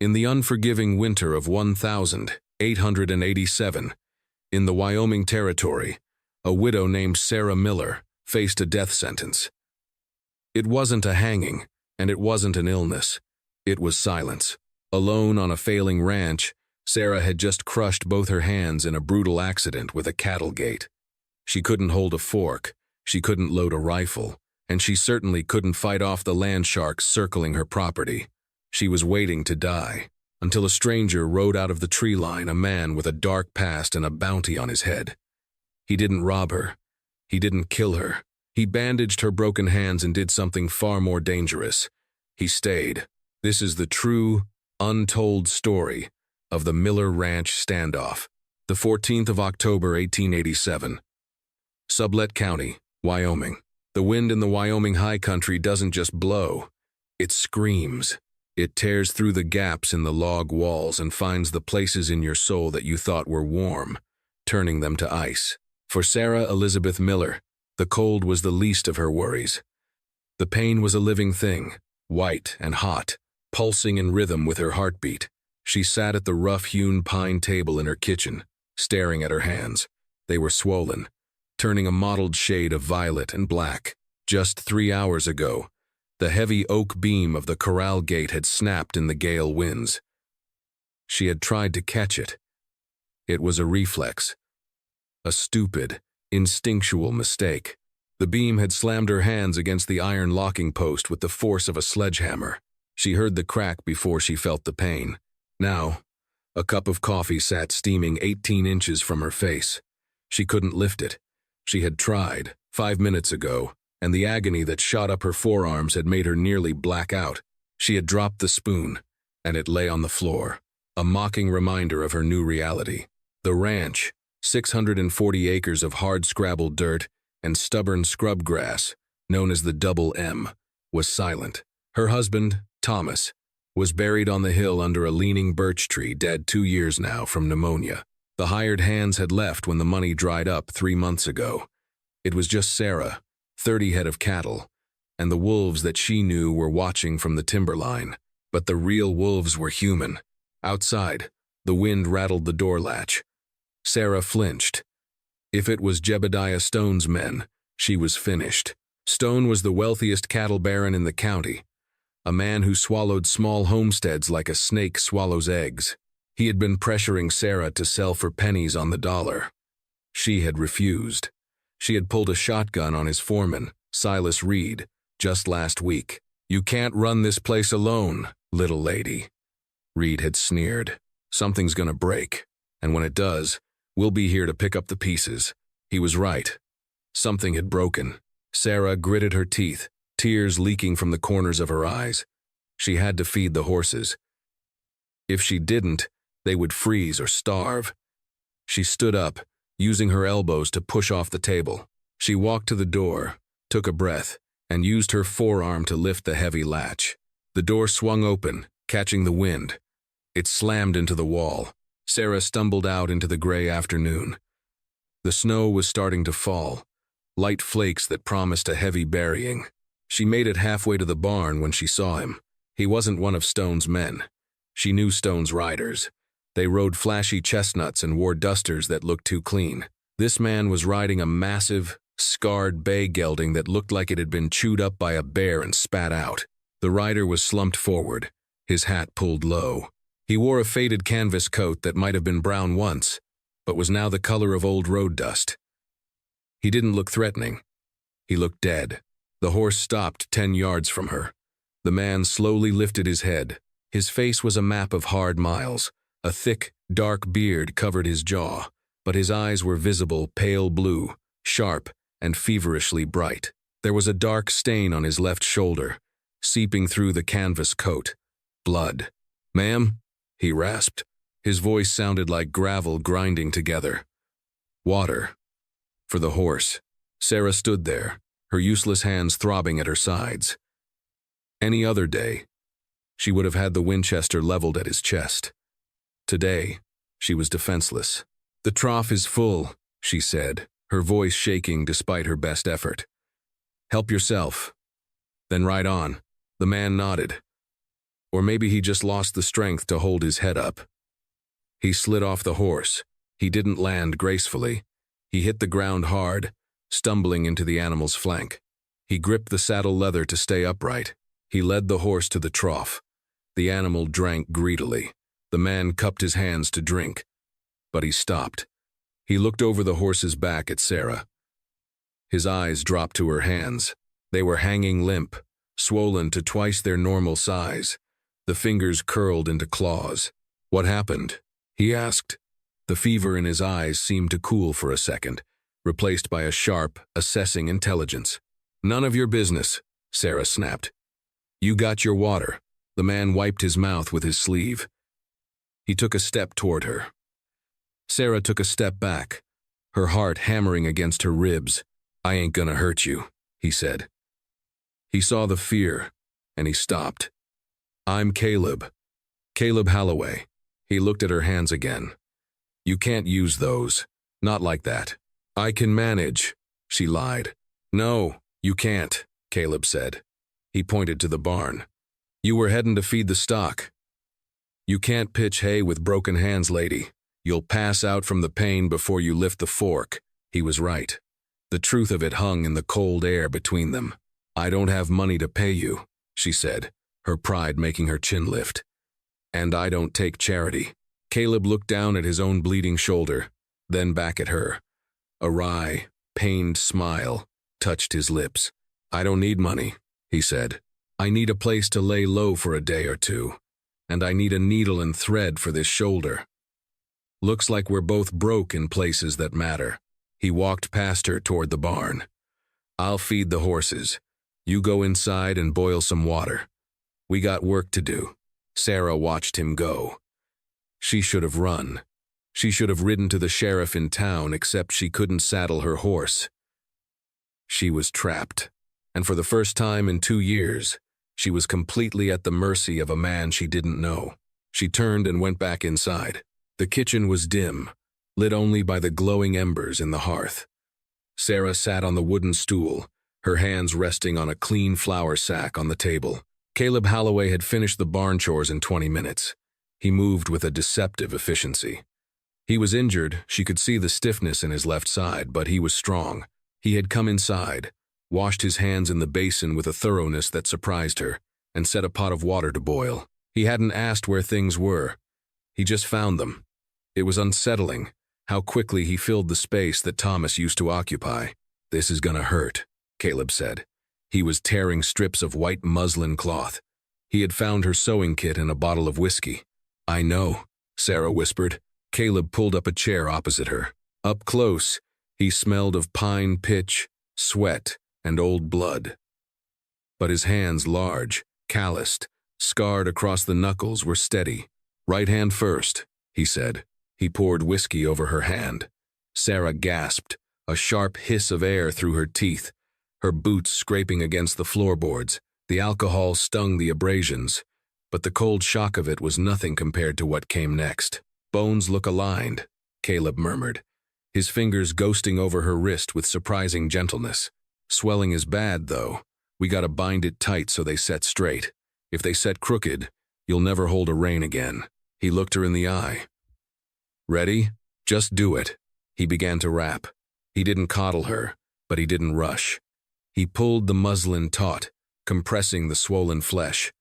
In the unforgiving winter of 1887, in the Wyoming Territory, a widow named Sarah Miller faced a death sentence. It wasn't a hanging, and it wasn't an illness. It was silence. Alone on a failing ranch, Sarah had just crushed both her hands in a brutal accident with a cattle gate. She couldn't hold a fork, she couldn't load a rifle, and she certainly couldn't fight off the land sharks circling her property. She was waiting to die, until a stranger rode out of the tree line, a man with a dark past and a bounty on his head. He didn't rob her. He didn't kill her. He bandaged her broken hands and did something far more dangerous. He stayed. This is the true, untold story of the Miller Ranch standoff. The 14th of October, 1887. Sublette County, Wyoming. The wind in the Wyoming high country doesn't just blow. It screams. It tears through the gaps in the log walls and finds the places in your soul that you thought were warm, turning them to ice. For Sarah Elizabeth Miller, the cold was the least of her worries. The pain was a living thing, white and hot, pulsing in rhythm with her heartbeat. She sat at the rough-hewn pine table in her kitchen, staring at her hands. They were swollen, turning a mottled shade of violet and black. Just 3 hours ago, the heavy oak beam of the corral gate had snapped in the gale winds. She had tried to catch it. It was a reflex. A stupid, instinctual mistake. The beam had slammed her hands against the iron locking post with the force of a sledgehammer. She heard the crack before she felt the pain. Now, a cup of coffee sat steaming 18 inches from her face. She couldn't lift it. She had tried, 5 minutes ago, and the agony that shot up her forearms had made her nearly black out. She had dropped the spoon, and it lay on the floor, a mocking reminder of her new reality. The ranch, 640 acres of hard-scrabbled dirt and stubborn scrub grass, known as the Double M, was silent. Her husband, Thomas, was buried on the hill under a leaning birch tree, dead 2 years now from pneumonia. The hired hands had left when the money dried up 3 months ago. It was just Sarah, 30 head of cattle, and the wolves that she knew were watching from the timberline. But the real wolves were human. Outside, the wind rattled the door latch. Sarah flinched. If it was Jebediah Stone's men, she was finished. Stone was the wealthiest cattle baron in the county, a man who swallowed small homesteads like a snake swallows eggs. He had been pressuring Sarah to sell for pennies on the dollar. She had refused. She had pulled a shotgun on his foreman, Silas Reed, just last week. "You can't run this place alone, little lady," Reed had sneered. "Something's gonna break, and when it does, we'll be here to pick up the pieces." He was right. Something had broken. Sarah gritted her teeth, tears leaking from the corners of her eyes. She had to feed the horses. If she didn't, they would freeze or starve. She stood up, using her elbows to push off the table. She walked to the door, took a breath, and used her forearm to lift the heavy latch. The door swung open, catching the wind. It slammed into the wall. Sarah stumbled out into the gray afternoon. The snow was starting to fall, light flakes that promised a heavy burying. She made it halfway to the barn when she saw him. He wasn't one of Stone's men. She knew Stone's riders. They rode flashy chestnuts and wore dusters that looked too clean. This man was riding a massive, scarred bay gelding that looked like it had been chewed up by a bear and spat out. The rider was slumped forward, his hat pulled low. He wore a faded canvas coat that might have been brown once, but was now the color of old road dust. He didn't look threatening. He looked dead. The horse stopped 10 yards from her. The man slowly lifted his head. His face was a map of hard miles. A thick, dark beard covered his jaw, but his eyes were visible pale blue, sharp, and feverishly bright. There was a dark stain on his left shoulder, seeping through the canvas coat. Blood. "Ma'am?" he rasped. His voice sounded like gravel grinding together. "Water." For the horse. Sarah stood there, her useless hands throbbing at her sides. Any other day, she would have had the Winchester leveled at his chest. Today, she was defenseless. "The trough is full," she said, her voice shaking despite her best effort. "Help yourself." "Then ride on." The man nodded. Or maybe he just lost the strength to hold his head up. He slid off the horse. He didn't land gracefully. He hit the ground hard, stumbling into the animal's flank. He gripped the saddle leather to stay upright. He led the horse to the trough. The animal drank greedily. The man cupped his hands to drink. But he stopped. He looked over the horse's back at Sarah. His eyes dropped to her hands. They were hanging limp, swollen to twice their normal size. The fingers curled into claws. "What happened?" he asked. The fever in his eyes seemed to cool for a second, replaced by a sharp, assessing intelligence. "None of your business," Sarah snapped. "You got your water." The man wiped his mouth with his sleeve. He took a step toward her. Sarah took a step back, her heart hammering against her ribs. "I ain't gonna hurt you," he said. He saw the fear, and he stopped. "I'm Caleb. Caleb Holloway." He looked at her hands again. "You can't use those. Not like that." "I can manage," she lied. "No, you can't," Caleb said. He pointed to the barn. "You were heading to feed the stock. You can't pitch hay with broken hands, lady. You'll pass out from the pain before you lift the fork." He was right. The truth of it hung in the cold air between them. "I don't have money to pay you," she said, her pride making her chin lift. "And I don't take charity." Caleb looked down at his own bleeding shoulder, then back at her. A wry, pained smile touched his lips. "I don't need money," he said. "I need a place to lay low for a day or two, and I need a needle and thread for this shoulder. Looks like we're both broke in places that matter." He walked past her toward the barn. "I'll feed the horses. You go inside and boil some water. We got work to do." Sarah watched him go. She should have run. She should have ridden to the sheriff in town, except she couldn't saddle her horse. She was trapped, and for the first time in 2 years, she was completely at the mercy of a man she didn't know. She turned and went back inside. The kitchen was dim, lit only by the glowing embers in the hearth. Sarah sat on the wooden stool, her hands resting on a clean flour sack on the table. Caleb Holloway had finished the barn chores in 20 minutes. He moved with a deceptive efficiency. He was injured, she could see the stiffness in his left side, but he was strong. He had come inside, washed his hands in the basin with a thoroughness that surprised her, and set a pot of water to boil. He hadn't asked where things were. He just found them. It was unsettling, how quickly he filled the space that Thomas used to occupy. "This is gonna hurt," Caleb said. He was tearing strips of white muslin cloth. He had found her sewing kit and a bottle of whiskey. "I know," Sarah whispered. Caleb pulled up a chair opposite her. Up close, he smelled of pine pitch, sweat, and old blood. But his hands, large, calloused, scarred across the knuckles, were steady. "Right hand first," he said. He poured whiskey over her hand. Sarah gasped, a sharp hiss of air through her teeth, her boots scraping against the floorboards. The alcohol stung the abrasions, but the cold shock of it was nothing compared to what came next. "Bones look aligned," Caleb murmured, his fingers ghosting over her wrist with surprising gentleness. "Swelling is bad, though. We gotta bind it tight so they set straight. If they set crooked, you'll never hold a rein again." He looked her in the eye. "Ready? Just do it." He began to rap. He didn't coddle her, but he didn't rush. He pulled the muslin taut, compressing the swollen flesh.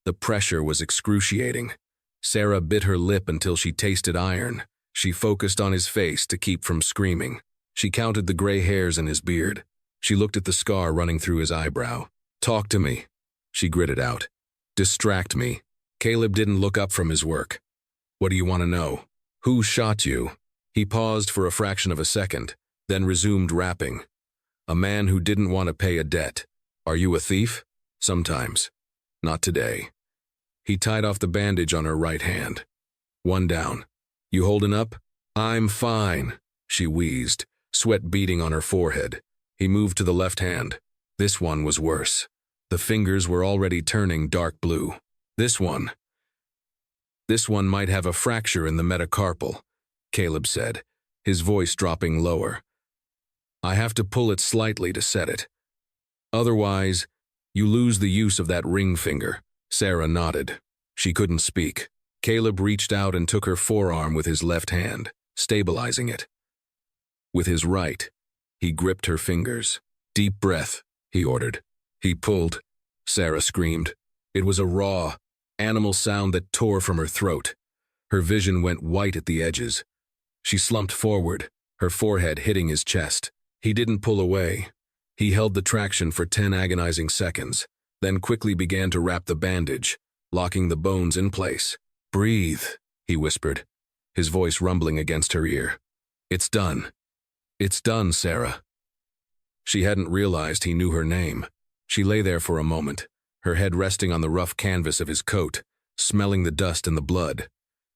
The pressure was excruciating. Sarah bit her lip until she tasted iron. She focused on his face to keep from screaming. She counted the gray hairs in his beard. She looked at the scar running through his eyebrow. "Talk to me," she gritted out. "Distract me." Caleb didn't look up from his work. "What do you want to know? Who shot you?" He paused for a fraction of a second, then resumed rapping. "A man who didn't want to pay a debt. Are you a thief?" "Sometimes. Not today." He tied off the bandage on her right hand. "One down. You holding up?" "I'm fine," she wheezed, sweat beading on her forehead. He moved to the left hand. This one was worse. The fingers were already turning dark blue. This one might have a fracture in the metacarpal," Caleb said, his voice dropping lower. "I have to pull it slightly to set it. Otherwise, you lose the use of that ring finger." Sarah nodded. She couldn't speak. Caleb reached out and took her forearm with his left hand, stabilizing it. With his right, he gripped her fingers. "Deep breath," he ordered. He pulled. Sarah screamed. It was a raw, animal sound that tore from her throat. Her vision went white at the edges. She slumped forward, her forehead hitting his chest. He didn't pull away. He held the traction for 10 agonizing seconds, then quickly began to wrap the bandage, locking the bones in place. "Breathe," he whispered, his voice rumbling against her ear. "It's done. It's done, Sarah." She hadn't realized he knew her name. She lay there for a moment, her head resting on the rough canvas of his coat, smelling the dust and the blood.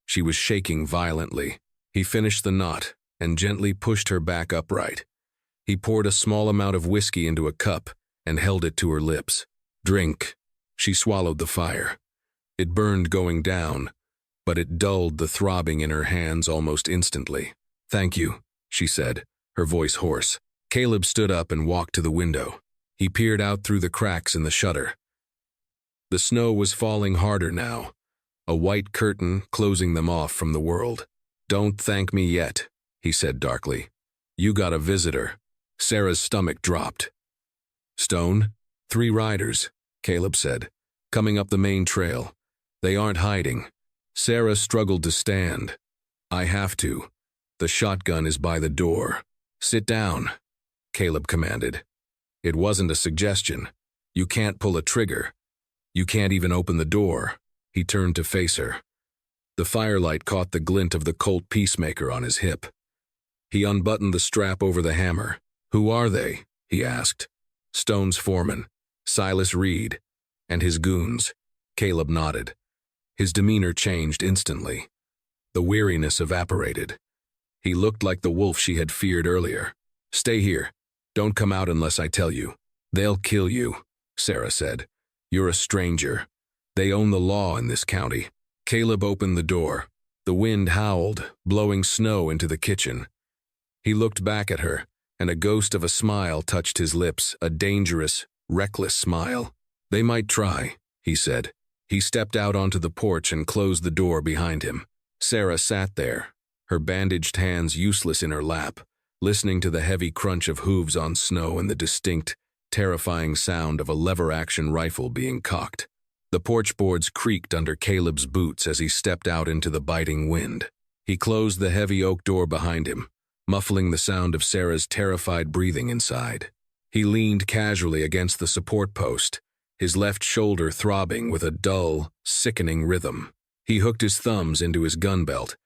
She was shaking violently. He finished the knot and gently pushed her back upright. He poured a small amount of whiskey into a cup and held it to her lips. "Drink." She swallowed the fire. It burned going down, but it dulled the throbbing in her hands almost instantly. "Thank you," she said, her voice hoarse. Caleb stood up and walked to the window. He peered out through the cracks in the shutter. The snow was falling harder now, a white curtain closing them off from the world. "Don't thank me yet," he said darkly. "You got a visitor." Sarah's stomach dropped. "Stone? 3 riders," Caleb said, "coming up the main trail. They aren't hiding." Sarah struggled to stand. "I have to. The shotgun is by the door." "Sit down," Caleb commanded. It wasn't a suggestion. You can't pull a trigger. You can't even open the door. He turned to face her. The firelight caught the glint of the Colt Peacemaker on his hip. He unbuttoned the strap over the hammer. "Who are they?" he asked. "Stone's foreman, Silas Reed, and his goons." Caleb nodded. His demeanor changed instantly. The weariness evaporated. He looked like the wolf she had feared earlier. "Stay here. Don't come out unless I tell you." "They'll kill you," Sarah said. "You're a stranger. They own the law in this county." Caleb opened the door. The wind howled, blowing snow into the kitchen. He looked back at her, and a ghost of a smile touched his lips, a dangerous, reckless smile. "They might try," he said. He stepped out onto the porch and closed the door behind him. Sarah sat there, her bandaged hands useless in her lap, listening to the heavy crunch of hooves on snow and the distinct, terrifying sound of a lever-action rifle being cocked. The porch boards creaked under Caleb's boots as he stepped out into the biting wind. He closed the heavy oak door behind him, muffling the sound of Sarah's terrified breathing inside. He leaned casually against the support post, his left shoulder throbbing with a dull, sickening rhythm. He hooked his thumbs into his gun belt,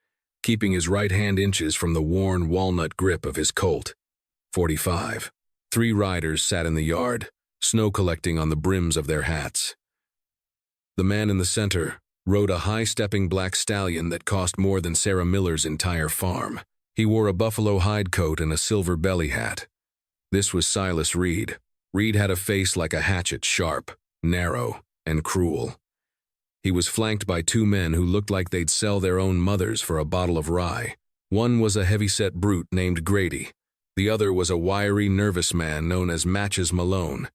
keeping his right hand inches from the worn walnut grip of his Colt. 45. 3 riders sat in the yard, snow collecting on the brims of their hats. The man in the center rode a high-stepping black stallion that cost more than Sarah Miller's entire farm. He wore a buffalo hide coat and a silver belly hat. This was Silas Reed. Reed had a face like a hatchet, sharp, narrow, and cruel. He was flanked by 2 men who looked like they'd sell their own mothers for a bottle of rye. One was a heavy-set brute named Grady. The other was a wiry, nervous man known as Matches Malone,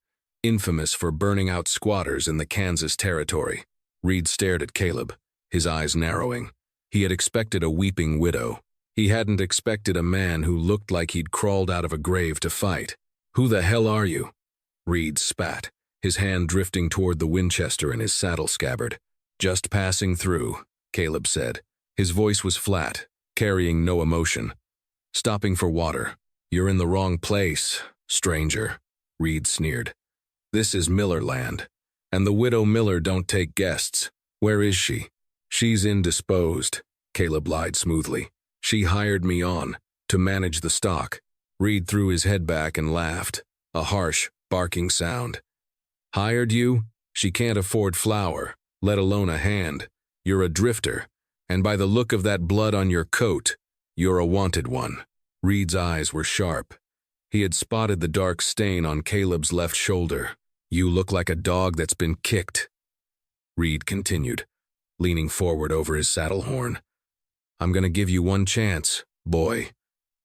infamous for burning out squatters in the Kansas Territory. Reed stared at Caleb, his eyes narrowing. He had expected a weeping widow. He hadn't expected a man who looked like he'd crawled out of a grave to fight. "Who the hell are you?" Reed spat, his hand drifting toward the Winchester in his saddle scabbard. "Just passing through," Caleb said. His voice was flat, carrying no emotion. "Stopping for water." "You're in the wrong place, stranger," Reed sneered. "This is Miller land, and the widow Miller don't take guests. Where is she?" "She's indisposed," Caleb lied smoothly. "She hired me on to manage the stock." Reed threw his head back and laughed, a harsh, barking sound. "Hired you? She can't afford flour, let alone a hand. You're a drifter, and by the look of that blood on your coat, you're a wanted one." Reed's eyes were sharp. He had spotted the dark stain on Caleb's left shoulder. "You look like a dog that's been kicked," Reed continued, leaning forward over his saddle horn. "I'm going to give you one chance, boy.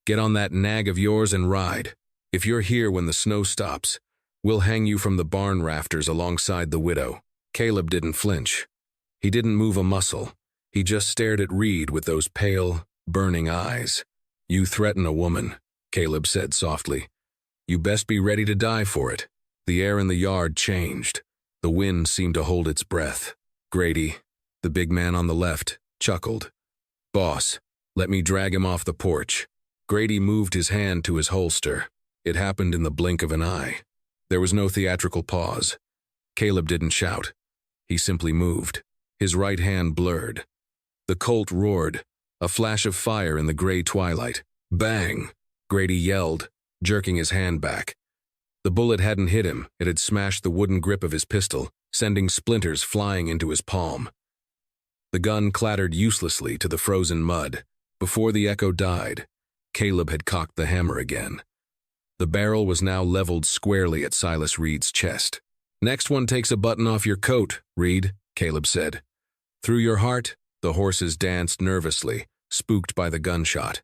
Get on that nag of yours and ride. If you're here when the snow stops, we'll hang you from the barn rafters alongside the widow." Caleb didn't flinch. He didn't move a muscle. He just stared at Reed with those pale, burning eyes. "You threaten a woman," Caleb said softly. "You best be ready to die for it." The air in the yard changed. The wind seemed to hold its breath. Grady, the big man on the left, chuckled. "Boss, let me drag him off the porch." Grady moved his hand to his holster. It happened in the blink of an eye. There was no theatrical pause. Caleb didn't shout. He simply moved. His right hand blurred. The Colt roared, a flash of fire in the gray twilight. Bang! Grady yelled, jerking his hand back. The bullet hadn't hit him. It had smashed the wooden grip of his pistol, sending splinters flying into his palm. The gun clattered uselessly to the frozen mud. Before the echo died, Caleb had cocked the hammer again. The barrel was now leveled squarely at Silas Reed's chest. "Next one takes a button off your coat, Reed," Caleb said. Through your heart, the horses danced nervously, spooked by the gunshot.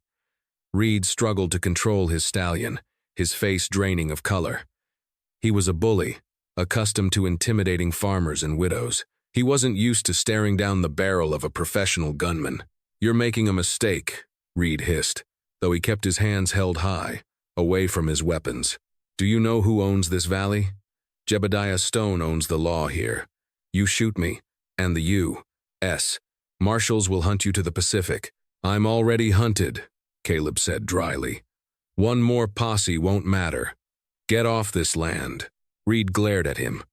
Reed struggled to control his stallion, his face draining of color. He was a bully, accustomed to intimidating farmers and widows. He wasn't used to staring down the barrel of a professional gunman. "You're making a mistake," Reed hissed, though he kept his hands held high, away from his weapons. "Do you know who owns this valley? Jebediah Stone owns the law here. You shoot me, and the U.S. Marshals will hunt you to the Pacific." "I'm already hunted," Caleb said dryly. "One more posse won't matter. Get off this land." Reed glared at him,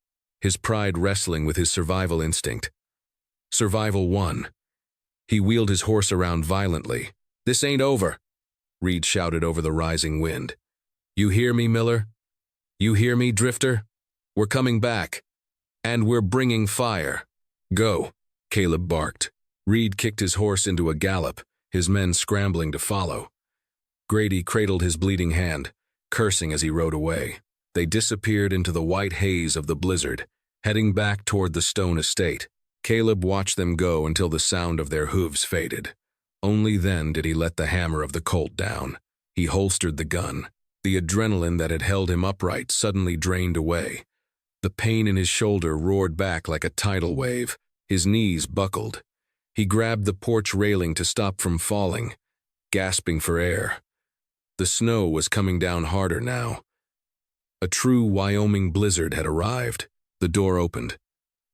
his pride wrestling with his survival instinct. Survival won. He wheeled his horse around violently. "This ain't over," Reed shouted over the rising wind. "You hear me, Miller? You hear me, Drifter? We're coming back. And we're bringing fire. Go," Caleb barked. Reed kicked his horse into a gallop, his men scrambling to follow. Grady cradled his bleeding hand, cursing as he rode away. They disappeared into the white haze of the blizzard, heading back toward the Stone estate. Caleb watched them go until the sound of their hooves faded. Only then did he let the hammer of the Colt down. He holstered the gun. The adrenaline that had held him upright suddenly drained away. The pain in his shoulder roared back like a tidal wave. His knees buckled. He grabbed the porch railing to stop from falling, gasping for air. The snow was coming down harder now. A true Wyoming blizzard had arrived. The door opened.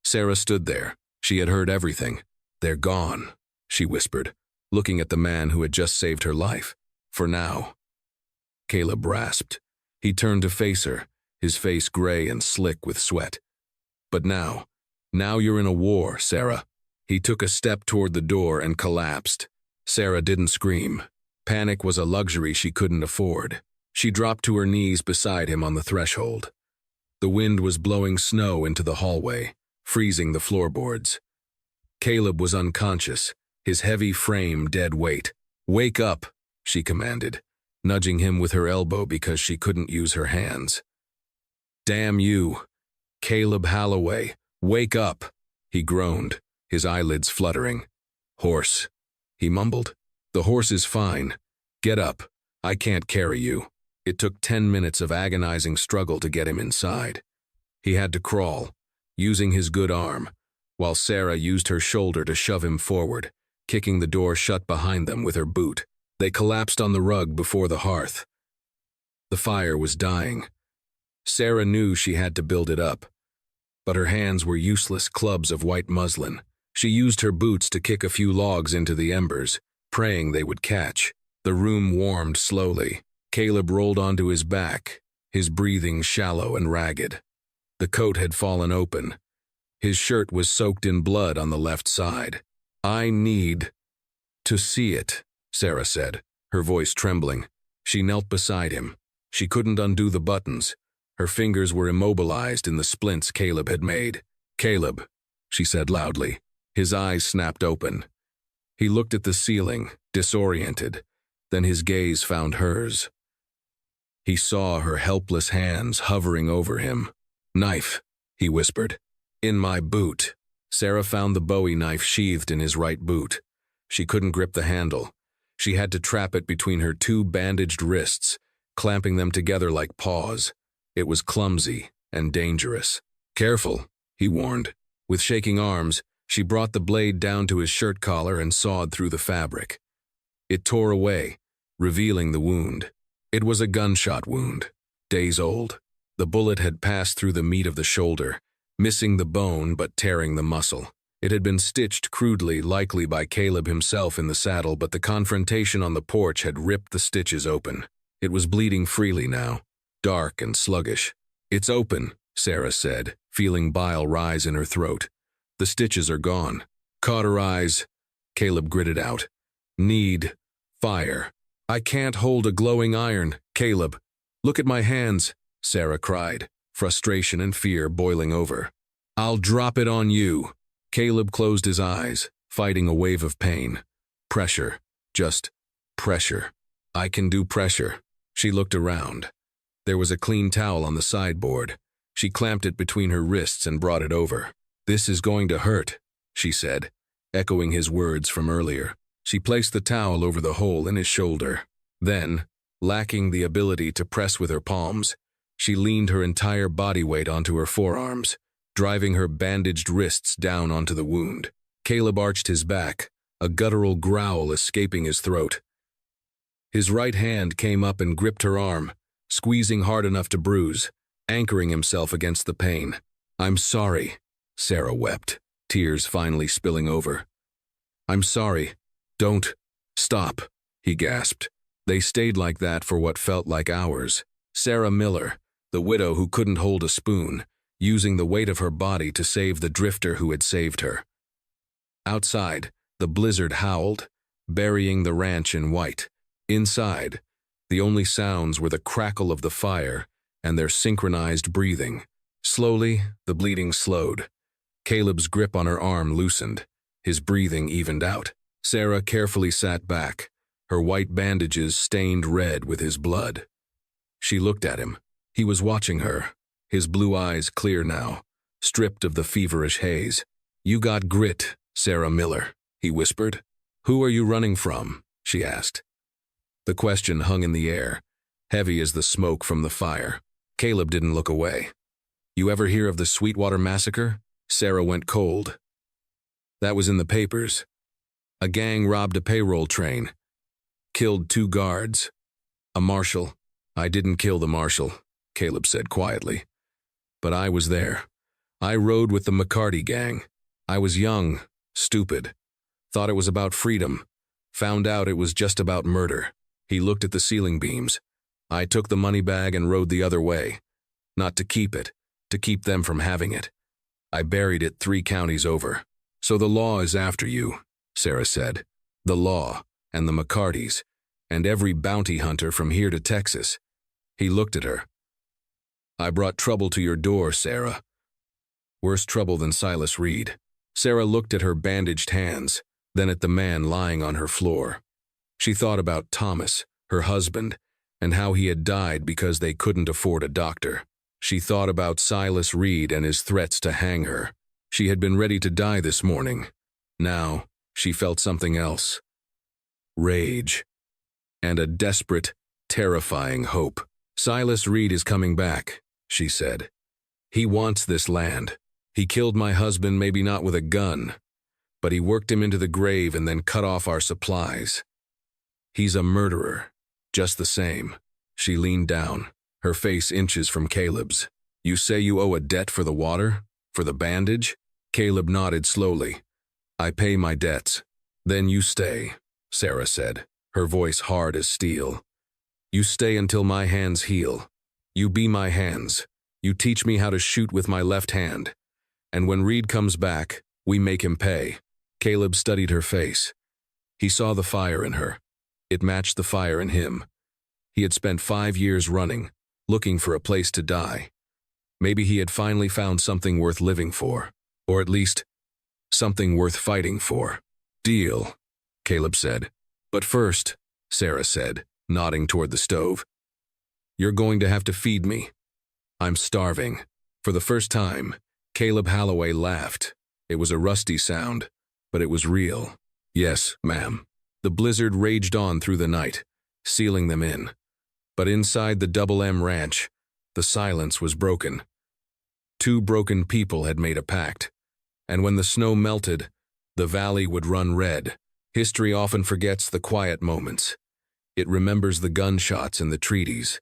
Sarah stood there. She had heard everything. "They're gone," she whispered, looking at the man who had just saved her life. "For now." Caleb rasped. He turned to face her, his face gray and slick with sweat. "But now you're in a war, Sarah." He took a step toward the door and collapsed. Sarah didn't scream. Panic was a luxury she couldn't afford. She dropped to her knees beside him on the threshold. The wind was blowing snow into the hallway, freezing the floorboards. Caleb was unconscious, his heavy frame dead weight. "Wake up," she commanded, nudging him with her elbow because she couldn't use her hands. "Damn you, Caleb Holloway, wake up," he groaned, his eyelids fluttering. "Horse," he mumbled. "The horse is fine. Get up. I can't carry you." It took 10 minutes of agonizing struggle to get him inside. He had to crawl, using his good arm, while Sarah used her shoulder to shove him forward, kicking the door shut behind them with her boot. They collapsed on the rug before the hearth. The fire was dying. Sarah knew she had to build it up, but her hands were useless clubs of white muslin. She used her boots to kick a few logs into the embers, praying they would catch. The room warmed slowly. Caleb rolled onto his back, his breathing shallow and ragged. The coat had fallen open. His shirt was soaked in blood on the left side. "I need to see it," Sarah said, her voice trembling. She knelt beside him. She couldn't undo the buttons. Her fingers were immobilized in the splints Caleb had made. "Caleb," she said loudly. His eyes snapped open. He looked at the ceiling, disoriented. Then his gaze found hers. He saw her helpless hands hovering over him. "Knife," he whispered. "In my boot." Sarah found the Bowie knife sheathed in his right boot. She couldn't grip the handle. She had to trap it between her two bandaged wrists, clamping them together like paws. It was clumsy and dangerous. "Careful," he warned. With shaking arms, She brought the blade down to his shirt collar and sawed through the fabric. It tore away, revealing the wound. It was a gunshot wound, days old. The bullet had passed through the meat of the shoulder, missing the bone but tearing the muscle. It had been stitched crudely, likely by Caleb himself in the saddle, but the confrontation on the porch had ripped the stitches open. It was bleeding freely now, dark and sluggish. "It's open," Sarah said, feeling bile rise in her throat. "The stitches are gone." "Cauterize," Caleb gritted out. "Need fire." "I can't hold a glowing iron, Caleb. Look at my hands," Sarah cried, frustration and fear boiling over. "I'll drop it on you." Caleb closed his eyes, fighting a wave of pain. Pressure, just pressure. "I can do pressure." She looked around. There was a clean towel on the sideboard. She clamped it between her wrists and brought it over. "This is going to hurt," she said, echoing his words from earlier. She placed the towel over the hole in his shoulder. Then, lacking the ability to press with her palms, she leaned her entire body weight onto her forearms, driving her bandaged wrists down onto the wound. Caleb arched his back, a guttural growl escaping his throat. His right hand came up and gripped her arm, squeezing hard enough to bruise, anchoring himself against the pain. "I'm sorry," Sarah wept, tears finally spilling over. "I'm sorry. Don't stop," he gasped. They stayed like that for what felt like hours. Sarah Miller, the widow who couldn't hold a spoon, using the weight of her body to save the drifter who had saved her. Outside, the blizzard howled, burying the ranch in white. Inside, the only sounds were the crackle of the fire and their synchronized breathing. Slowly, the bleeding slowed. Caleb's grip on her arm loosened. His breathing evened out. Sarah carefully sat back, her white bandages stained red with his blood. She looked at him. He was watching her, his blue eyes clear now, stripped of the feverish haze. "You got grit, Sarah Miller," he whispered. "Who are you running from?" she asked. The question hung in the air, heavy as the smoke from the fire. Caleb didn't look away. "You ever hear of the Sweetwater Massacre?" Sarah went cold. "That was in the papers. A gang robbed a payroll train, killed 2 guards. A marshal." "I didn't kill the marshal," Caleb said quietly. "But I was there. I rode with the McCarty gang. I was young, stupid. Thought it was about freedom. Found out it was just about murder." He looked at the ceiling beams. "I took the money bag and rode the other way. Not to keep it, to keep them from having it. I buried it 3 counties over." "So the law is after you," Sarah said. "The law, and the McCartys, and every bounty hunter from here to Texas." He looked at her. "I brought trouble to your door, Sarah. Worse trouble than Silas Reed." Sarah looked at her bandaged hands, then at the man lying on her floor. She thought about Thomas, her husband, and how he had died because they couldn't afford a doctor. She thought about Silas Reed and his threats to hang her. She had been ready to die this morning. Now, she felt something else. Rage. And a desperate, terrifying hope. "Silas Reed is coming back," she said. "He wants this land. He killed my husband, maybe not with a gun, but he worked him into the grave and then cut off our supplies. He's a murderer, just the same." She leaned down, her face inches from Caleb's. "You say you owe a debt for the water? For the bandage?" Caleb nodded slowly. "I pay my debts. Then you stay," Sarah said, her voice hard as steel. "You stay until my hands heal. You be my hands. You teach me how to shoot with my left hand. And when Reed comes back, we make him pay." Caleb studied her face. He saw the fire in her. It matched the fire in him. He had spent 5 years running, looking for a place to die. Maybe he had finally found something worth living for, or at least, something worth fighting for. "Deal," Caleb said. "But first," Sarah said, nodding toward the stove, "you're going to have to feed me. I'm starving." For the first time, Caleb Holloway laughed. It was a rusty sound, but it was real. "Yes, ma'am." The blizzard raged on through the night, sealing them in. But inside the Double M Ranch, the silence was broken. 2 broken people had made a pact. And when the snow melted, the valley would run red. History often forgets the quiet moments. It remembers the gunshots and the treaties,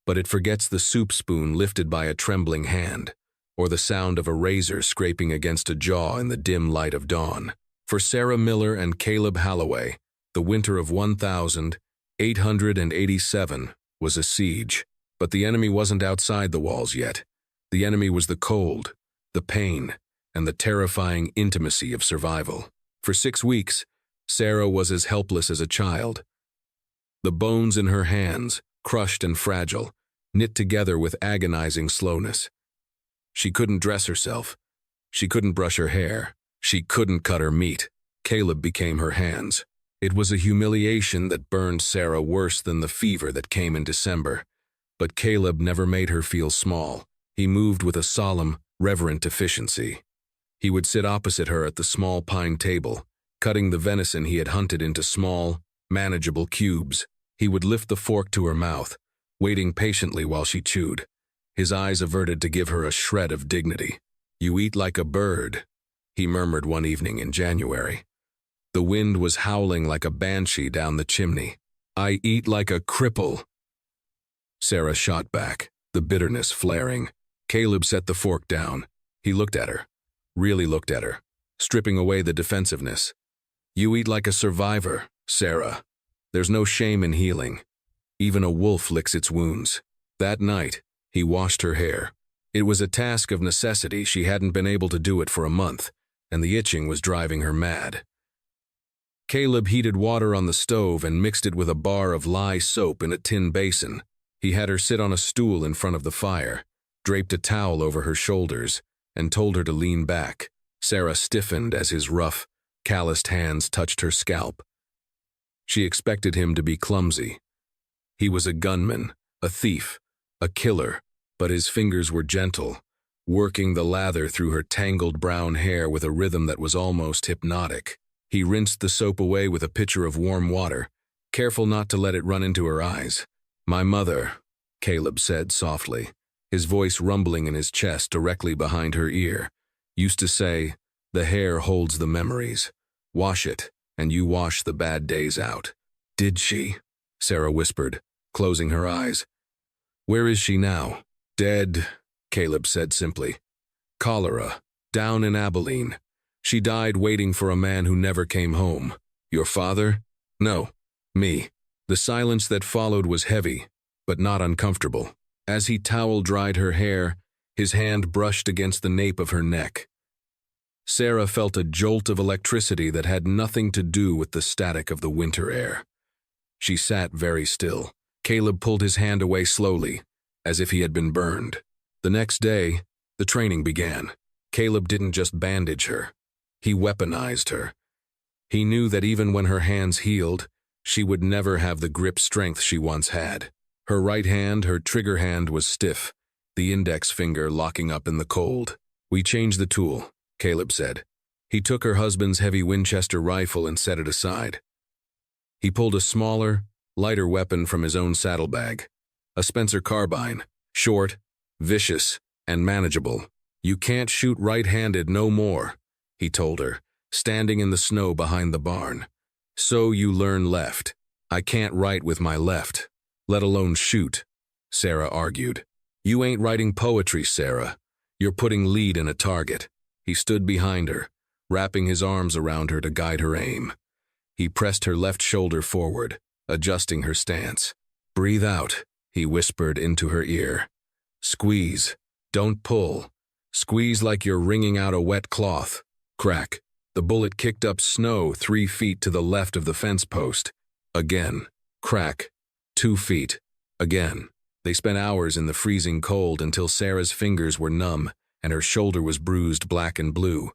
but it forgets the soup spoon lifted by a trembling hand, or the sound of a razor scraping against a jaw in the dim light of dawn. For Sarah Miller and Caleb Holloway, the winter of 1887 was a siege, but the enemy wasn't outside the walls yet. The enemy was the cold, the pain, and the terrifying intimacy of survival. For 6 weeks, Sarah was as helpless as a child. The bones in her hands, crushed and fragile, knit together with agonizing slowness. She couldn't dress herself. She couldn't brush her hair. She couldn't cut her meat. Caleb became her hands. It was a humiliation that burned Sarah worse than the fever that came in December. But Caleb never made her feel small. He moved with a solemn, reverent efficiency. He would sit opposite her at the small pine table, cutting the venison he had hunted into small, manageable cubes. He would lift the fork to her mouth, waiting patiently while she chewed, his eyes averted to give her a shred of dignity. "You eat like a bird," he murmured one evening in January. The wind was howling like a banshee down the chimney. "I eat like a cripple." Sarah shot back, the bitterness flaring. Caleb set the fork down. He looked at her, really looked at her, stripping away the defensiveness. "You eat like a survivor, Sarah. There's no shame in healing. Even a wolf licks its wounds." That night, he washed her hair. It was a task of necessity. She hadn't been able to do it for a month, and the itching was driving her mad. Caleb heated water on the stove and mixed it with a bar of lye soap in a tin basin. He had her sit on a stool in front of the fire, draped a towel over her shoulders, and told her to lean back. Sarah stiffened as his rough, calloused hands touched her scalp. She expected him to be clumsy. He was a gunman, a thief, a killer, but his fingers were gentle, working the lather through her tangled brown hair with a rhythm that was almost hypnotic. He rinsed the soap away with a pitcher of warm water, careful not to let it run into her eyes. "My mother," Caleb said softly, his voice rumbling in his chest directly behind her ear, "used to say, 'The hair holds the memories. Wash it, and you wash the bad days out.'" "Did she?" Sarah whispered, closing her eyes. "Where is she now?" "Dead," Caleb said simply. "Cholera, down in Abilene. She died waiting for a man who never came home." "Your father?" "No, me." The silence that followed was heavy, but not uncomfortable. As he towel-dried her hair, his hand brushed against the nape of her neck. Sarah felt a jolt of electricity that had nothing to do with the static of the winter air. She sat very still. Caleb pulled his hand away slowly, as if he had been burned. The next day, the training began. Caleb didn't just bandage her. He weaponized her. He knew that even when her hands healed, she would never have the grip strength she once had. Her right hand, her trigger hand, was stiff, the index finger locking up in the cold. "We changed the tool," Caleb said. He took her husband's heavy Winchester rifle and set it aside. He pulled a smaller, lighter weapon from his own saddlebag, a Spencer carbine, short, vicious, and manageable. "You can't shoot right-handed no more," he told her, standing in the snow behind the barn. "So you learn left." "I can't write with my left, let alone shoot," Sarah argued. "You ain't writing poetry, Sarah. You're putting lead in a target." He stood behind her, wrapping his arms around her to guide her aim. He pressed her left shoulder forward, adjusting her stance. "Breathe out," he whispered into her ear. "Squeeze. Don't pull. Squeeze like you're wringing out a wet cloth." Crack. The bullet kicked up snow 3 feet to the left of the fence post. Again. Crack. 2 feet. Again. They spent hours in the freezing cold until Sarah's fingers were numb and her shoulder was bruised black and blue.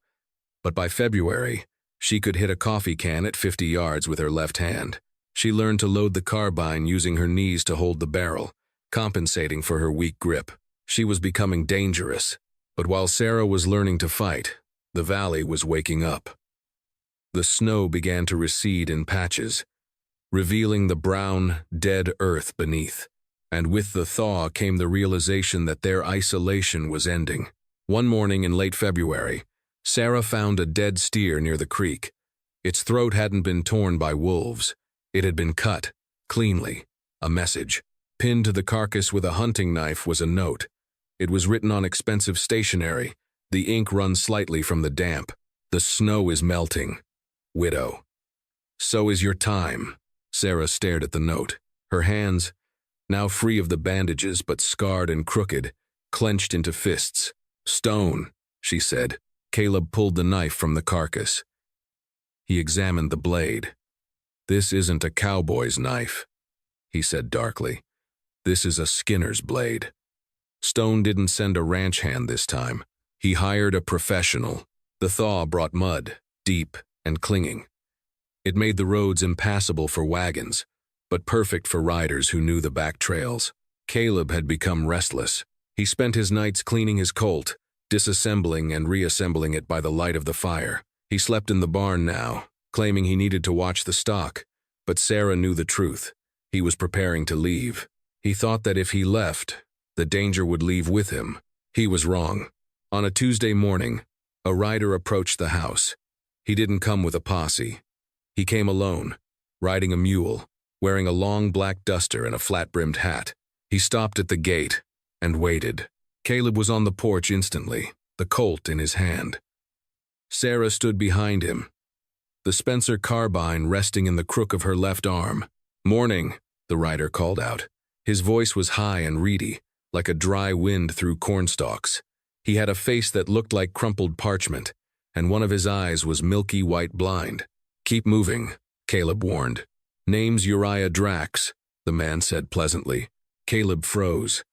But by February, she could hit a coffee can at 50 yards with her left hand. She learned to load the carbine using her knees to hold the barrel, compensating for her weak grip. She was becoming dangerous. But while Sarah was learning to fight, the valley was waking up. The snow began to recede in patches, revealing the brown, dead earth beneath. And with the thaw came the realization that their isolation was ending. One morning in late February, Sarah found a dead steer near the creek. Its throat hadn't been torn by wolves. It had been cut, cleanly. A message. Pinned to the carcass with a hunting knife was a note. It was written on expensive stationery. The ink runs slightly from the damp. The snow is melting. Widow. So is your time. Sarah stared at the note. Her hands, now free of the bandages but scarred and crooked, clenched into fists. Stone, she said. Caleb pulled the knife from the carcass. He examined the blade. This isn't a cowboy's knife, he said darkly. This is a skinner's blade. Stone didn't send a ranch hand this time. He hired a professional. The thaw brought mud, deep and clinging. It made the roads impassable for wagons, but perfect for riders who knew the back trails. Caleb had become restless. He spent his nights cleaning his colt, disassembling and reassembling it by the light of the fire. He slept in the barn now, claiming he needed to watch the stock, but Sarah knew the truth. He was preparing to leave. He thought that if he left, the danger would leave with him. He was wrong. On a Tuesday morning, a rider approached the house. He didn't come with a posse. He came alone, riding a mule, wearing a long black duster and a flat-brimmed hat. He stopped at the gate and waited. Caleb was on the porch instantly, the colt in his hand. Sarah stood behind him, the Spencer carbine resting in the crook of her left arm. "Morning," the rider called out. His voice was high and reedy, like a dry wind through cornstalks. He had a face that looked like crumpled parchment, and one of his eyes was milky white blind. "Keep moving," Caleb warned. "Name's Uriah Drax," the man said pleasantly. Caleb froze.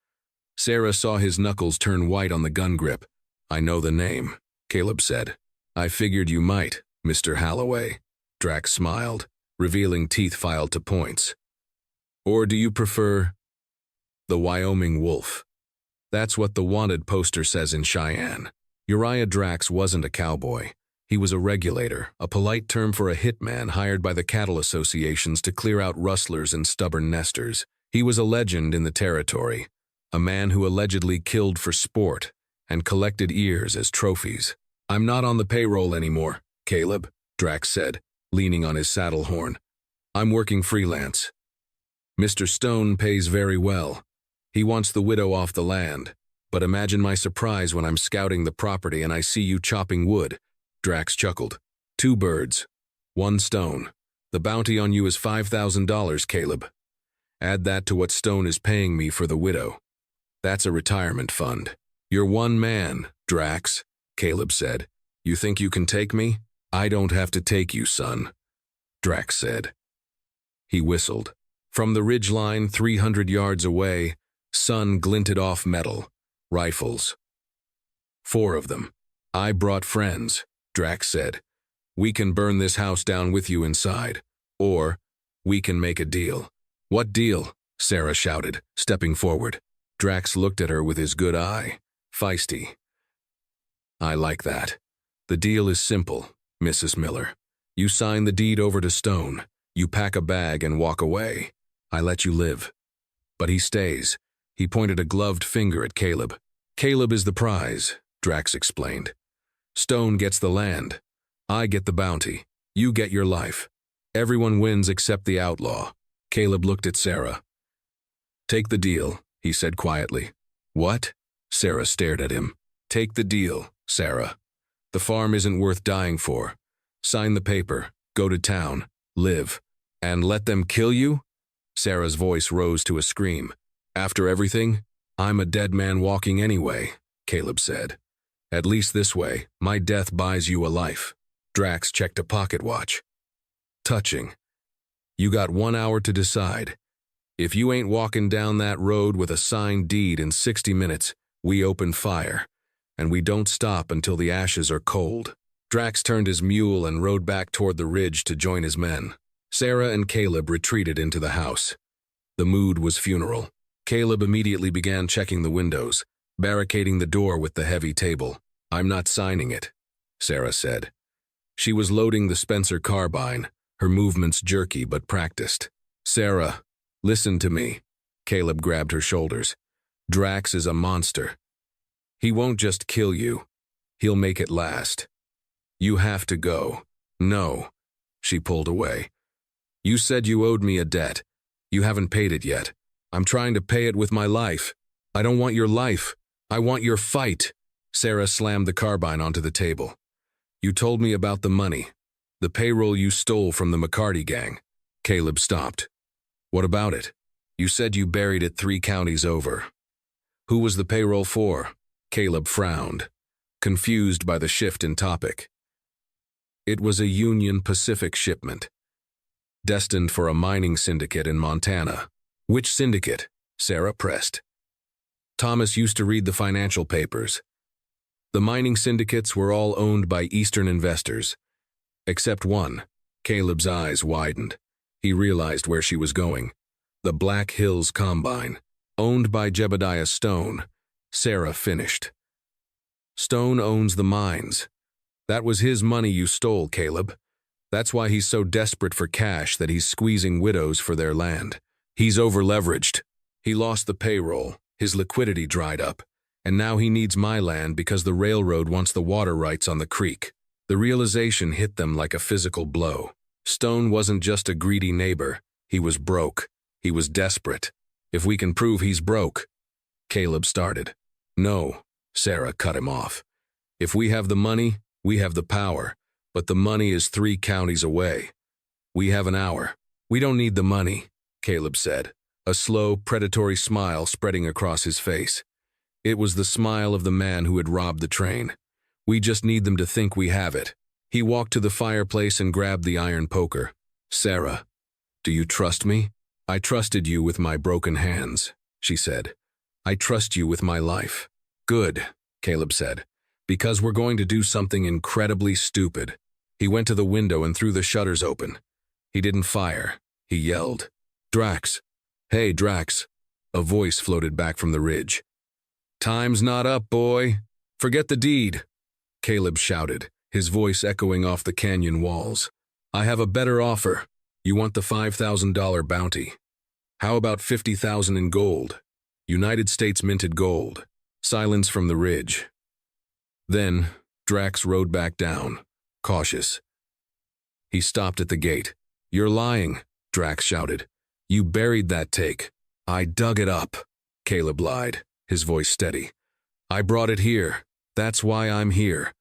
Sarah saw his knuckles turn white on the gun grip. "I know the name," Caleb said. "I figured you might, Mr. Holloway." Drax smiled, revealing teeth filed to points. "Or do you prefer the Wyoming Wolf?" That's what the wanted poster says in Cheyenne. Uriah Drax wasn't a cowboy. He was a regulator, a polite term for a hitman hired by the cattle associations to clear out rustlers and stubborn nesters. He was a legend in the territory, a man who allegedly killed for sport and collected ears as trophies. "I'm not on the payroll anymore, Caleb," Drax said, leaning on his saddle horn. "I'm working freelance. Mr. Stone pays very well. He wants the widow off the land, but imagine my surprise when I'm scouting the property and I see you chopping wood." Drax chuckled. "2 birds, 1 stone. The bounty on you is $5,000, Caleb. Add that to what Stone is paying me for the widow. That's a retirement fund." "You're one man, Drax," Caleb said. "You think you can take me?" "I don't have to take you, son," Drax said. He whistled. From the ridgeline 300 yards away, sun glinted off metal, rifles. 4 of them. "I brought friends," Drax said. "We can burn this house down with you inside, or we can make a deal." "What deal?" Sarah shouted, stepping forward. Drax looked at her with his good eye, feisty. "I like that. The deal is simple, Mrs. Miller. You sign the deed over to Stone. You pack a bag and walk away. I let you live." "But he stays." He pointed a gloved finger at Caleb. "Caleb is the prize," Drax explained. "Stone gets the land. I get the bounty. You get your life. Everyone wins except the outlaw." Caleb looked at Sarah. "Take the deal," he said quietly. "What?" Sarah stared at him. "Take the deal, Sarah. The farm isn't worth dying for. Sign the paper, go to town, live, and let them kill you?" Sarah's voice rose to a scream. "After everything, I'm a dead man walking anyway," Caleb said. "At least this way, my death buys you a life." Drax checked a pocket watch. "Touching. You got 1 hour to decide. If you ain't walking down that road with a signed deed in 60 minutes, we open fire, and we don't stop until the ashes are cold." Drax turned his mule and rode back toward the ridge to join his men. Sarah and Caleb retreated into the house. The mood was funeral. Caleb immediately began checking the windows, barricading the door with the heavy table. "I'm not signing it," Sarah said. She was loading the Spencer carbine, her movements jerky but practiced. "Sarah, listen to me." Caleb grabbed her shoulders. "Drax is a monster. He won't just kill you. He'll make it last. You have to go. No. She pulled away. You said you owed me a debt. You haven't paid it yet. I'm trying to pay it with my life. I don't want your life. I want your fight. Sarah slammed the carbine onto the table. You told me about the money. The payroll you stole from the McCarty gang. Caleb stopped. What about it? You said you buried it 3 counties over. Who was the payroll for? Caleb frowned, confused by the shift in topic. It was a Union Pacific shipment, destined for a mining syndicate in Montana. Which syndicate? Sarah pressed. Thomas used to read the financial papers. The mining syndicates were all owned by Eastern investors, except one. Caleb's eyes widened. He realized where she was going. The Black Hills Combine, owned by Jebediah Stone. Sarah finished. Stone owns the mines. That was his money you stole, Caleb. That's why he's so desperate for cash that he's squeezing widows for their land. He's over-leveraged. He lost the payroll, his liquidity dried up, and now he needs my land because the railroad wants the water rights on the creek. The realization hit them like a physical blow. Stone wasn't just a greedy neighbor. He was broke. He was desperate. If we can prove he's broke. Caleb started. No, Sarah cut him off. If we have the money, we have the power, but the money is 3 counties away. We have an hour. We don't need the money, Caleb said, a slow, predatory smile spreading across his face. It was the smile of the man who had robbed the train. We just need them to think we have it. He walked to the fireplace and grabbed the iron poker. Sarah, do you trust me? I trusted you with my broken hands, she said. I trust you with my life. Good, Caleb said, because we're going to do something incredibly stupid. He went to the window and threw the shutters open. He didn't fire. He yelled, Drax. Hey, Drax. A voice floated back from the ridge. Time's not up, boy. Forget the deed. Caleb shouted, his voice echoing off the canyon walls. I have a better offer. You want the $5,000 bounty. How about $50,000 in gold? United States minted gold. Silence from the ridge. Then, Drax rode back down, cautious. He stopped at the gate. You're lying, Drax shouted. You buried that take. I dug it up, Caleb lied, his voice steady. I brought it here. That's why I'm here.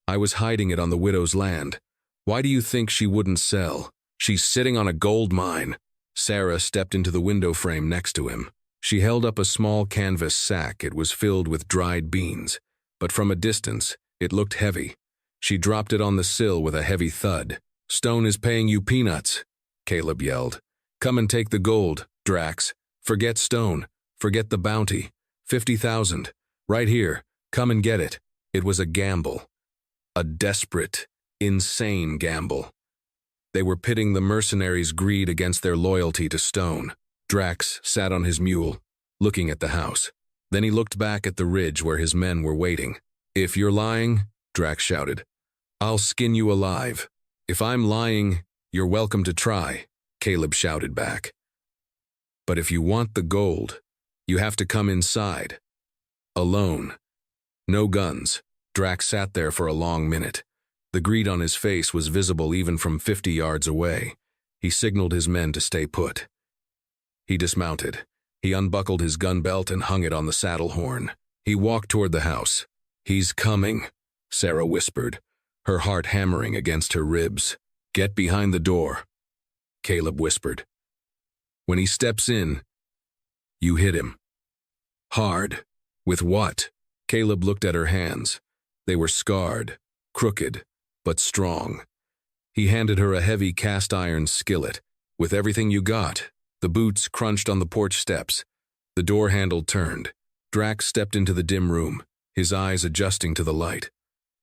I was hiding it on the widow's land. Why do you think she wouldn't sell? She's sitting on a gold mine. Sarah stepped into the window frame next to him. She held up a small canvas sack. It was filled with dried beans, but from a distance, it looked heavy. She dropped it on the sill with a heavy thud. Stone is paying you peanuts, Caleb yelled. Come and take the gold, Drax. Forget Stone. Forget the bounty. 50,000. Right here. Come and get it. It was a gamble. A desperate, insane gamble. They were pitting the mercenaries' greed against their loyalty to Stone. Drax sat on his mule, looking at the house. Then he looked back at the ridge where his men were waiting. If you're lying, Drax shouted, I'll skin you alive. If I'm lying, you're welcome to try, Caleb shouted back. But if you want the gold, you have to come inside. Alone. No guns. Drax sat there for a long minute. The greed on his face was visible even from 50 yards away. He signaled his men to stay put. He dismounted. He unbuckled his gun belt and hung it on the saddle horn. He walked toward the house. He's coming, Sarah whispered, her heart hammering against her ribs. Get behind the door, Caleb whispered. When he steps in, you hit him. Hard. With what? Caleb looked at her hands. They were scarred, crooked, but strong. He handed her a heavy cast-iron skillet. With everything you got. The boots crunched on the porch steps. The door handle turned. Drax stepped into the dim room, his eyes adjusting to the light.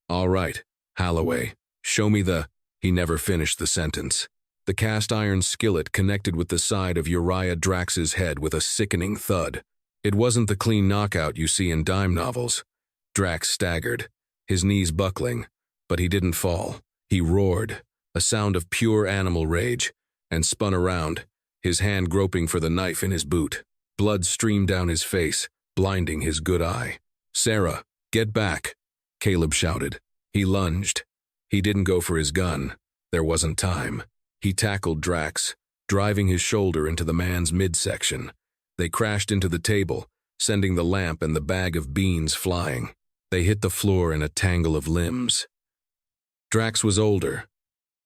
All right, Holloway, show me the... He never finished the sentence. The cast-iron skillet connected with the side of Uriah Drax's head with a sickening thud. It wasn't the clean knockout you see in dime novels. Drax staggered, his knees buckling, but he didn't fall. He roared, a sound of pure animal rage, and spun around, his hand groping for the knife in his boot. Blood streamed down his face, blinding his good eye. Sarah, get back, Caleb shouted. He lunged, He didn't go for his gun. There wasn't time. He tackled Drax, driving his shoulder into the man's midsection. They crashed into the table, sending the lamp and the bag of beans flying. They hit the floor in a tangle of limbs. Drax was older,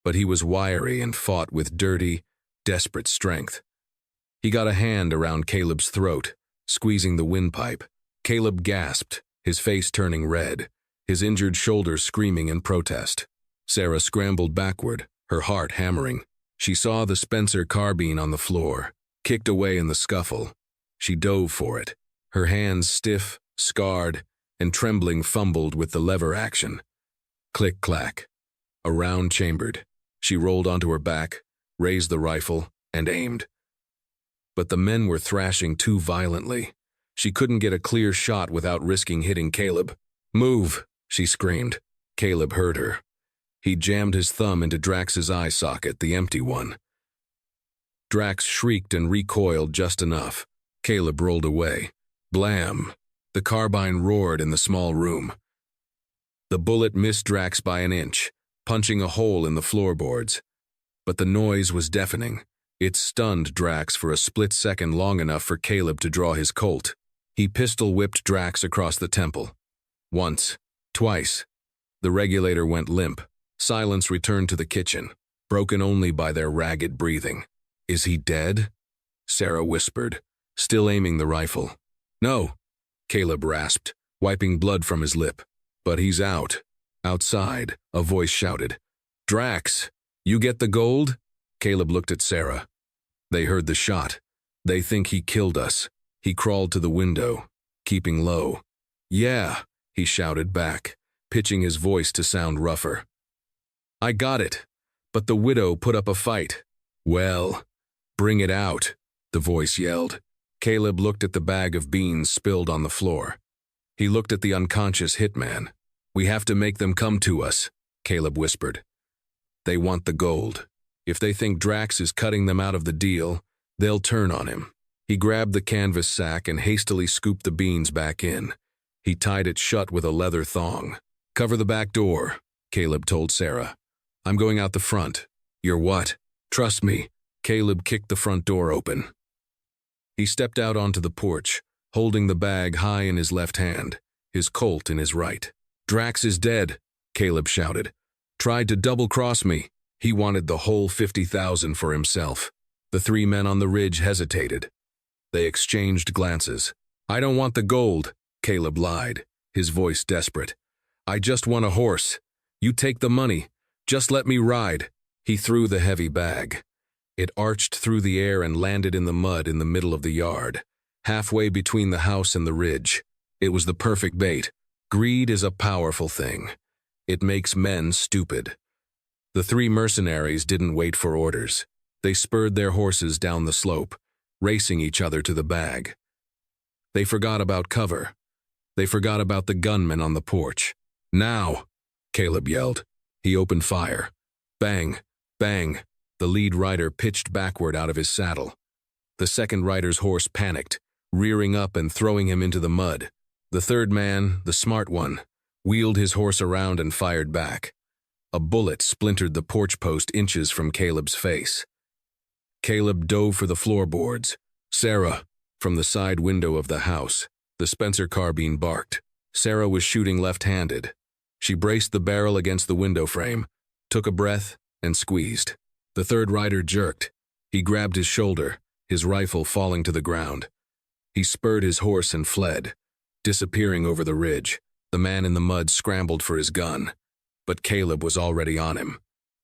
but he was wiry and fought with dirty, desperate strength. He got a hand around Caleb's throat, squeezing the windpipe. Caleb gasped, his face turning red, his injured shoulder screaming in protest. Sarah scrambled backward, her heart hammering. She saw the Spencer carbine on the floor, kicked away in the scuffle. She dove for it, her hands stiff, scarred, and trembling fumbled with the lever action. Click-clack. A round chambered. She rolled onto her back, raised the rifle, and aimed. But the men were thrashing too violently. She couldn't get a clear shot without risking hitting Caleb. "Move!" she screamed. Caleb heard her. He jammed his thumb into Drax's eye socket, the empty one. Drax shrieked and recoiled just enough. Caleb rolled away. Blam! The carbine roared in the small room. The bullet missed Drax by an inch, punching a hole in the floorboards. But the noise was deafening. It stunned Drax for a split second, long enough for Caleb to draw his Colt. He pistol-whipped Drax across the temple. Once, twice. The regulator went limp. Silence returned to the kitchen, broken only by their ragged breathing. "Is he dead?" Sarah whispered, still aiming the rifle. "No," Caleb rasped, wiping blood from his lip. "But he's out." Outside, a voice shouted, "Drax, you get the gold?" Caleb looked at Sarah. They heard the shot. "They think he killed us." He crawled to the window, keeping low. "Yeah," he shouted back, pitching his voice to sound rougher. "I got it, but the widow put up a fight." "Well, bring it out," the voice yelled. Caleb looked at the bag of beans spilled on the floor. He looked at the unconscious hitman. "We have to make them come to us," Caleb whispered. "They want the gold. If they think Drax is cutting them out of the deal, they'll turn on him." He grabbed the canvas sack and hastily scooped the beans back in. He tied it shut with a leather thong. "Cover the back door," Caleb told Sarah. "I'm going out the front." "You're what?" "Trust me." Caleb kicked the front door open. He stepped out onto the porch, holding the bag high in his left hand, his Colt in his right. "Drax is dead," Caleb shouted. "Tried to double-cross me. He wanted the whole 50,000 for himself." The three men on the ridge hesitated. They exchanged glances. "I don't want the gold," Caleb lied, his voice desperate. "I just want a horse. You take the money. Just let me ride." He threw the heavy bag. It arched through the air and landed in the mud in the middle of the yard, halfway between the house and the ridge. It was the perfect bait. Greed is a powerful thing. It makes men stupid. The three mercenaries didn't wait for orders. They spurred their horses down the slope, racing each other to the bag. They forgot about cover. They forgot about the gunmen on the porch. "Now!" Caleb yelled. He opened fire. Bang! Bang! The lead rider pitched backward out of his saddle. The second rider's horse panicked, rearing up and throwing him into the mud. The third man, the smart one, wheeled his horse around and fired back. A bullet splintered the porch post inches from Caleb's face. Caleb dove for the floorboards. "Sarah!" From the side window of the house, the Spencer carbine barked. Sarah was shooting left-handed. She braced the barrel against the window frame, took a breath, and squeezed. The third rider jerked. He grabbed his shoulder, his rifle falling to the ground. He spurred his horse and fled, disappearing over the ridge. The man in the mud scrambled for his gun, but Caleb was already on him.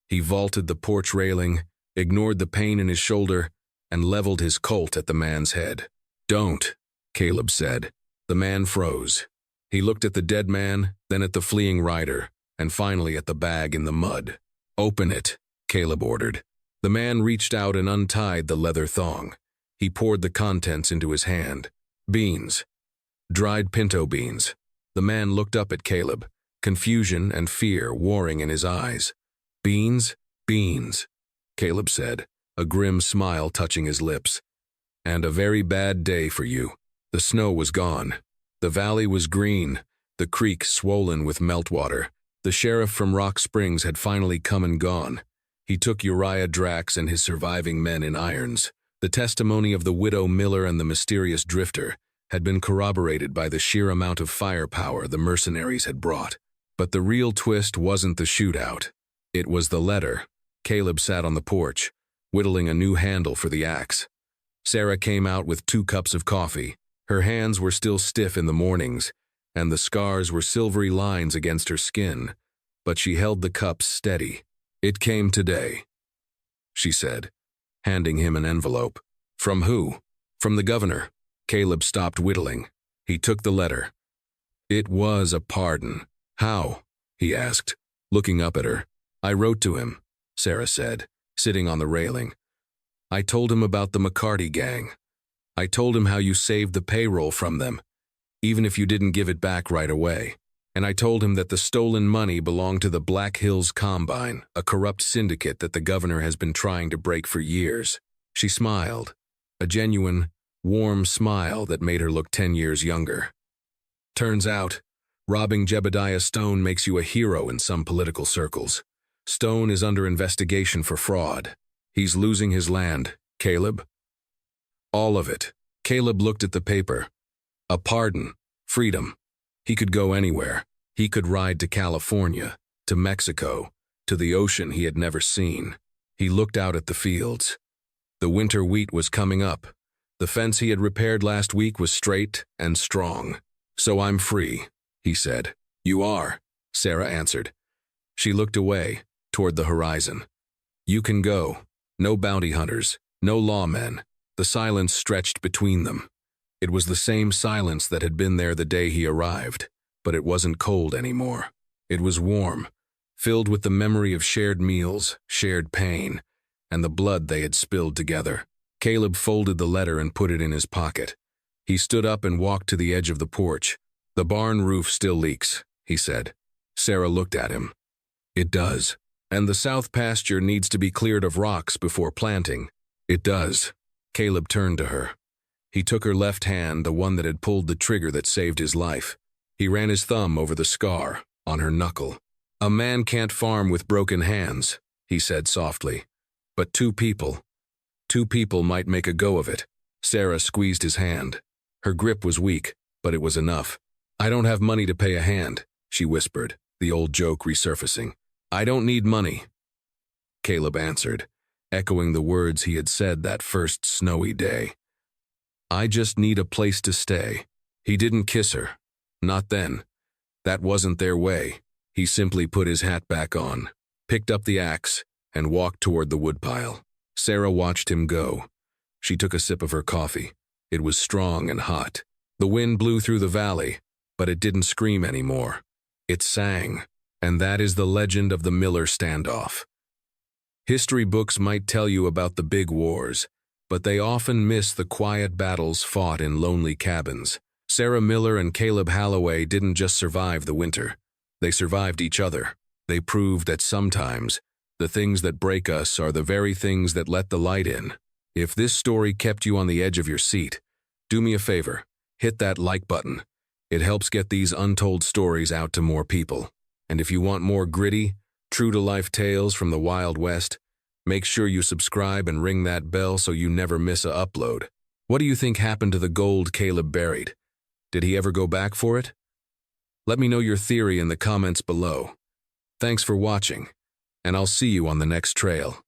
He vaulted the porch railing, ignored the pain in his shoulder, and leveled his Colt at the man's head. "Don't," Caleb said. The man froze. He looked at the dead man, then at the fleeing rider, and finally at the bag in the mud. "Open it," Caleb ordered. The man reached out and untied the leather thong. He poured the contents into his hand. Beans. Dried pinto beans. The man looked up at Caleb, confusion and fear warring in his eyes. "Beans? Beans," Caleb said, a grim smile touching his lips. "And a very bad day for you." The snow was gone. The valley was green, the creek swollen with meltwater, The sheriff from Rock Springs had finally come and gone. He took Uriah Drax and his surviving men in irons. The testimony of the widow Miller and the mysterious drifter had been corroborated by the sheer amount of firepower the mercenaries had brought. But the real twist wasn't the shootout. It was the letter. Caleb sat on the porch, whittling a new handle for the axe. Sarah came out with 2 cups of coffee. Her hands were still stiff in the mornings, and the scars were silvery lines against her skin, but she held the cups steady. "It came today," she said, handing him an envelope. "From who?" "From the governor." Caleb stopped whittling. He took the letter. It was a pardon. "How?" he asked, looking up at her. "I wrote to him," Sarah said, sitting on the railing. "I told him about the McCarty gang. I told him how you saved the payroll from them, even if you didn't give it back right away. And I told him that the stolen money belonged to the Black Hills Combine, a corrupt syndicate that the governor has been trying to break for years." She smiled, a genuine, warm smile that made her look 10 years younger. "Turns out, robbing Jebediah Stone makes you a hero in some political circles. Stone is under investigation for fraud. He's losing his land, Caleb." "All of it." Caleb looked at the paper. A pardon, freedom. He could go anywhere. He could ride to California, to Mexico, to the ocean he had never seen. He looked out at the fields. The winter wheat was coming up. The fence he had repaired last week was straight and strong. "So I'm free," he said. "You are," Sarah answered. She looked away, toward the horizon. "You can go. No bounty hunters, no lawmen." The silence stretched between them. It was the same silence that had been there the day he arrived, but it wasn't cold anymore. It was warm, filled with the memory of shared meals, shared pain, and the blood they had spilled together. Caleb folded the letter and put it in his pocket. He stood up and walked to the edge of the porch. "The barn roof still leaks," he said. Sarah looked at him. "It does. And the south pasture needs to be cleared of rocks before planting." "It does." Caleb turned to her. He took her left hand, the one that had pulled the trigger that saved his life. He ran his thumb over the scar on her knuckle. "A man can't farm with broken hands," he said softly. "But two people might make a go of it." Sarah squeezed his hand. Her grip was weak, but it was enough. "I don't have money to pay a hand," she whispered, the old joke resurfacing. "I don't need money," Caleb answered, echoing the words he had said that first snowy day. "I just need a place to stay." He didn't kiss her. Not then. That wasn't their way. He simply put his hat back on, picked up the axe, and walked toward the woodpile. Sarah watched him go. She took a sip of her coffee. It was strong and hot. The wind blew through the valley, but it didn't scream anymore. It sang, and that is the legend of the Miller standoff. History books might tell you about the big wars, but they often miss the quiet battles fought in lonely cabins. Sarah Miller and Caleb Holloway didn't just survive the winter. They survived each other. They proved that sometimes the things that break us are the very things that let the light in. If this story kept you on the edge of your seat, do me a favor, hit that like button. It helps get these untold stories out to more people. And if you want more gritty, true-to-life tales from the Wild West, make sure you subscribe and ring that bell so you never miss a upload. What do you think happened to the gold Caleb buried? Did he ever go back for it? Let me know your theory in the comments below. Thanks for watching, and I'll see you on the next trail.